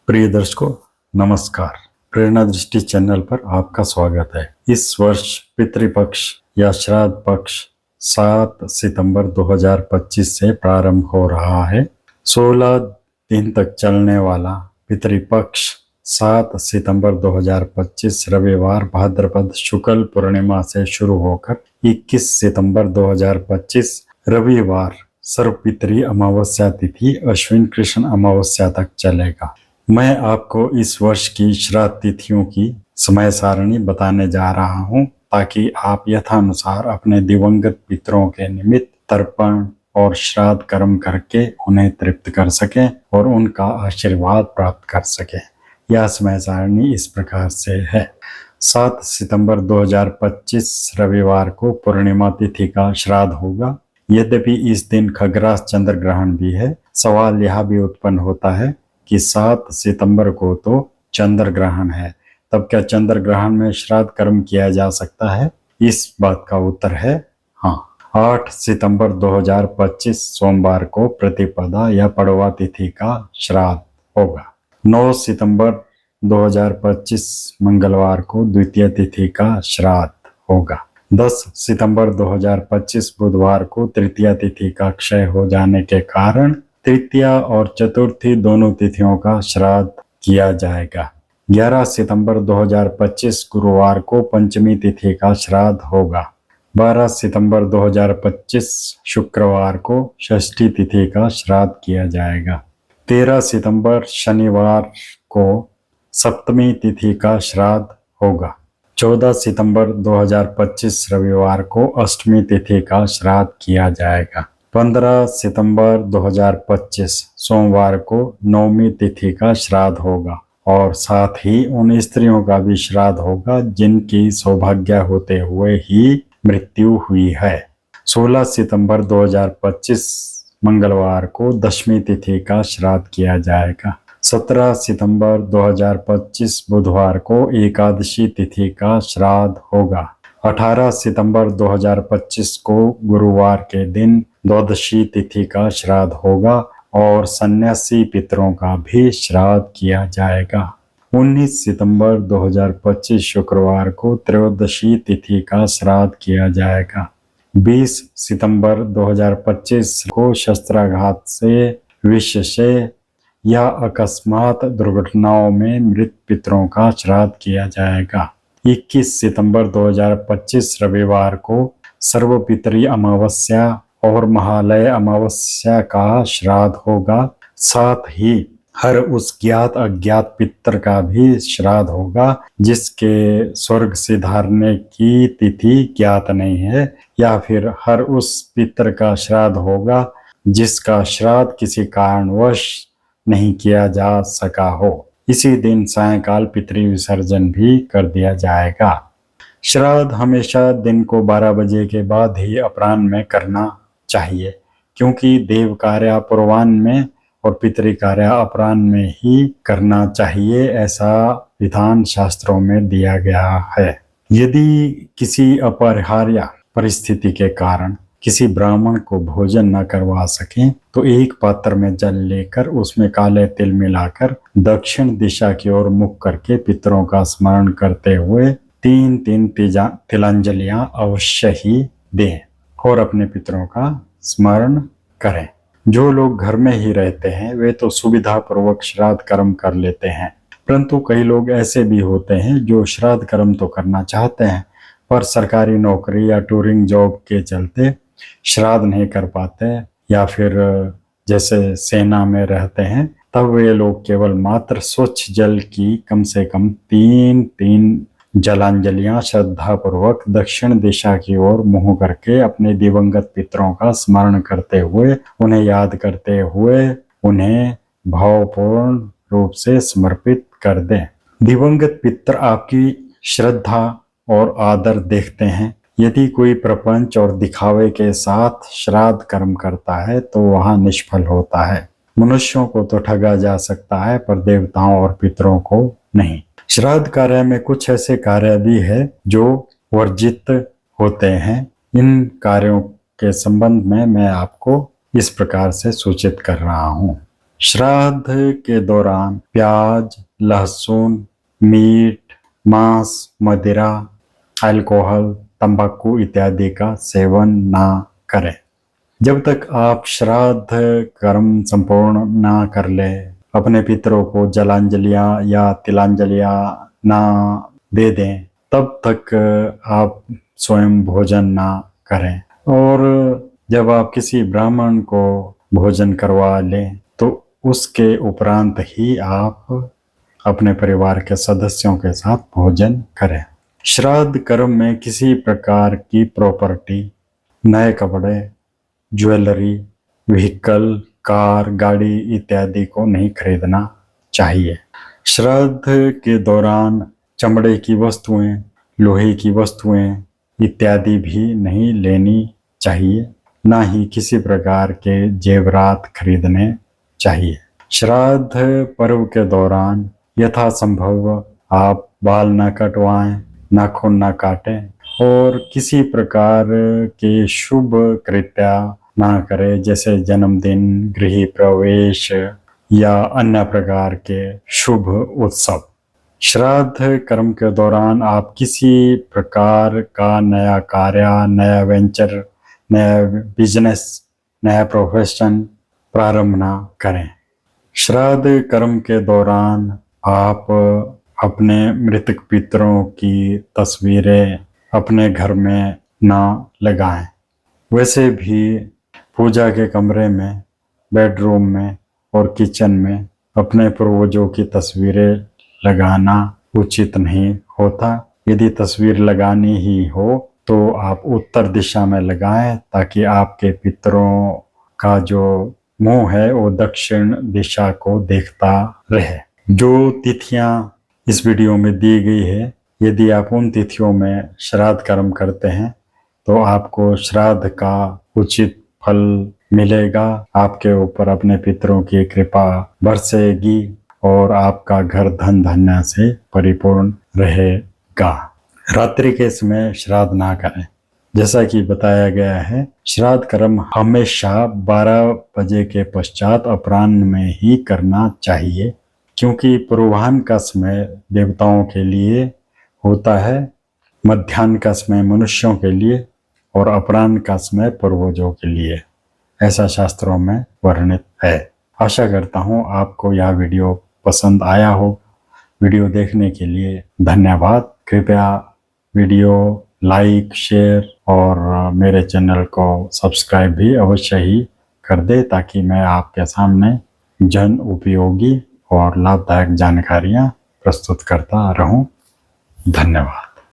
प्रिय दर्शकों, नमस्कार। प्रेरणा दृष्टि चैनल पर आपका स्वागत है। इस वर्ष पितृपक्ष या श्राद्ध पक्ष 7 सितंबर 2025 से प्रारंभ हो रहा है। 16 दिन तक चलने वाला पितृपक्ष 7 सितंबर 2025 रविवार भाद्रपद शुक्ल पूर्णिमा से शुरू होकर 21 सितंबर 2025 रविवार सर्वपितृ अमावस्या तिथि अश्विन कृष्ण अमावस्या तक चलेगा। मैं आपको इस वर्ष की श्राद्ध तिथियों की समय सारणी बताने जा रहा हूं, ताकि आप यथानुसार अपने दिवंगत पितरों के निमित्त तर्पण और श्राद्ध कर्म करके उन्हें तृप्त कर सकें और उनका आशीर्वाद प्राप्त कर सकें। यह समय सारणी इस प्रकार से है। 7 सितंबर 2025 रविवार को पूर्णिमा तिथि का श्राद्ध होगा। यद्यपि इस दिन खग्रास चंद्र ग्रहण भी है, सवाल यह भी उत्पन्न होता है कि 7 सितंबर को तो चंद्र ग्रहण है, तब क्या चंद्र ग्रहण में श्राद्ध कर्म किया जा सकता है? इस बात का उत्तर है हाँ। 8 सितंबर 2025 सोमवार को प्रतिपदा या पड़वा तिथि का श्राद्ध होगा। 9 सितंबर 2025 मंगलवार को द्वितीय तिथि का श्राद्ध होगा। 10 सितंबर 2025 बुधवार को तृतीय तिथि का क्षय हो जाने के कारण तृतीया और चतुर्थी दोनों तिथियों का श्राद्ध किया जाएगा। 11 सितंबर 2025 गुरुवार को पंचमी तिथि का श्राद्ध होगा। 12 सितंबर 2025 शुक्रवार को षष्ठी तिथि का श्राद्ध किया जाएगा। 13 सितंबर शनिवार को सप्तमी तिथि का श्राद्ध होगा। 14 सितंबर 2025 रविवार को अष्टमी तिथि का श्राद्ध किया जाएगा। 15 सितंबर 2025 सोमवार को नवमी तिथि का श्राद्ध होगा और साथ ही उन स्त्रियों का भी श्राद्ध होगा जिनकी सौभाग्य होते हुए ही मृत्यु हुई है। 16 सितंबर 2025 मंगलवार को दशमी तिथि का श्राद्ध किया जाएगा। 17 सितंबर 2025 बुधवार को एकादशी तिथि का श्राद्ध होगा। 18 सितंबर 2025 को गुरुवार के दिन द्वादशी तिथि का श्राद्ध होगा और सन्यासी पितरों का भी श्राद्ध किया जाएगा। 19 सितंबर 2025 शुक्रवार को त्रयोदशी तिथि का श्राद्ध किया जाएगा। 20 सितंबर 2025 को शस्त्राघात से, विष से या अकस्मात दुर्घटनाओं में मृत पितरों का श्राद्ध किया जाएगा। 21 सितंबर 2025 रविवार को सर्वपितृ अमावस्या और महालय अमावस्या का श्राद्ध होगा। साथ ही हर उस ज्ञात अज्ञात पितर का भी श्राद्ध होगा जिसके स्वर्ग सिधारने की तिथि ज्ञात नहीं है, या फिर हर उस पितर का श्राद्ध होगा जिसका श्राद्ध किसी कारणवश नहीं किया जा सका हो। इसी दिन सायंकाल पितृ विसर्जन भी कर दिया जाएगा। श्राद्ध हमेशा दिन को 12 बजे के बाद ही अपराह्न में करना चाहिए, क्योंकि देव कार्य पूर्वाह्न में और पितृ कार्य अपराह्न में ही करना चाहिए, ऐसा विधान शास्त्रों में दिया गया है। यदि किसी अपरिहार्य परिस्थिति के कारण किसी ब्राह्मण को भोजन न करवा सकें तो एक पात्र में जल लेकर उसमें काले तिल मिलाकर दक्षिण दिशा की ओर मुख करके पितरों का स्मरण करते हुए 3 तिलांजलियां अवश्य ही दें और अपने पितरों का स्मरण करें। जो लोग घर में ही रहते हैं वे तो सुविधा पूर्वक श्राद्ध कर्म कर लेते हैं, परंतु कई लोग ऐसे भी होते हैं जो श्राद्ध कर्म तो करना चाहते हैं पर सरकारी नौकरी या टूरिंग जॉब के चलते श्राद्ध नहीं कर पाते, या फिर जैसे सेना में रहते हैं, तब वे लोग केवल मात्र स्वच्छ जल की कम से कम 3 जलांजलियां श्रद्धा पूर्वक दक्षिण दिशा की ओर मुंह करके अपने दिवंगत पितरों का स्मरण करते हुए, उन्हें याद करते हुए उन्हें भावपूर्ण रूप से समर्पित कर दें। दिवंगत पितर आपकी श्रद्धा और आदर देखते हैं। यदि कोई प्रपंच और दिखावे के साथ श्राद्ध कर्म करता है तो वहां निष्फल होता है। मनुष्यों को तो ठगा जा सकता है पर देवताओं और पितरों को नहीं। श्राद्ध कार्य में कुछ ऐसे कार्य भी है जो वर्जित होते हैं। इन कार्यों के संबंध में मैं आपको इस प्रकार से सूचित कर रहा हूँ। श्राद्ध के दौरान प्याज, लहसुन, मीट, मांस, मदिरा, अल्कोहल, तंबाकू इत्यादि का सेवन ना करें। जब तक आप श्राद्ध कर्म संपूर्ण ना कर ले, अपने पितरों को जलांजलियां या तिलांजलियां ना दे दें, तब तक आप स्वयं भोजन ना करें। और जब आप किसी ब्राह्मण को भोजन करवा लें तो उसके उपरांत ही आप अपने परिवार के सदस्यों के साथ भोजन करें। श्राद्ध कर्म में किसी प्रकार की प्रॉपर्टी, नए कपड़े, ज्वेलरी, व्हीकल, कार, गाड़ी इत्यादि को नहीं खरीदना चाहिए। श्राद्ध के दौरान चमड़े की वस्तुएं, लोहे की वस्तुएं इत्यादि भी नहीं लेनी चाहिए, ना ही किसी प्रकार के जेवरात खरीदने चाहिए। श्राद्ध पर्व के दौरान यथासंभव आप बाल न कटवाएं, नाखून न काटें और किसी प्रकार के शुभ कृत्य ना करें, जैसे जन्मदिन, गृह प्रवेश या अन्य प्रकार के शुभ उत्सव। श्राद्ध कर्म के दौरान आप किसी प्रकार का नया कार्य, नया वेंचर, नया बिजनेस, नया प्रोफेशन प्रारंभ ना करें। श्राद्ध कर्म के दौरान आप अपने मृतक पितरों की तस्वीरें अपने घर में ना लगाएं। वैसे भी पूजा के कमरे में, बेडरूम में और किचन में अपने पूर्वजों की तस्वीरें लगाना उचित नहीं होता। यदि तस्वीर लगानी ही हो तो आप उत्तर दिशा में लगाएं, ताकि आपके पितरों का जो मुंह है वो दक्षिण दिशा को देखता रहे। जो तिथियां इस वीडियो में दी गई है, यदि आप उन तिथियों में श्राद्ध कर्म करते हैं तो आपको श्राद्ध का उचित फल मिलेगा। आपके ऊपर अपने पितरों की कृपा बरसेगी और आपका घर धन धान्य से परिपूर्ण रहेगा। रात्रि के समय श्राद्ध ना करें। जैसा कि बताया गया है, श्राद्ध कर्म हमेशा 12 बजे के पश्चात अपराह्न में ही करना चाहिए, क्योंकि पूर्वाह्न का समय देवताओं के लिए होता है, मध्याह्न का समय मनुष्यों के लिए और अपराह्न का समय पूर्वजों के लिए, ऐसा शास्त्रों में वर्णित है। आशा करता हूँ आपको यह वीडियो पसंद आया हो। वीडियो देखने के लिए धन्यवाद। कृपया वीडियो लाइक, शेयर और मेरे चैनल को सब्सक्राइब भी अवश्य ही कर दे, ताकि मैं आपके सामने जन उपयोगी और लाभदायक जानकारियाँ प्रस्तुत करता रहूं। धन्यवाद।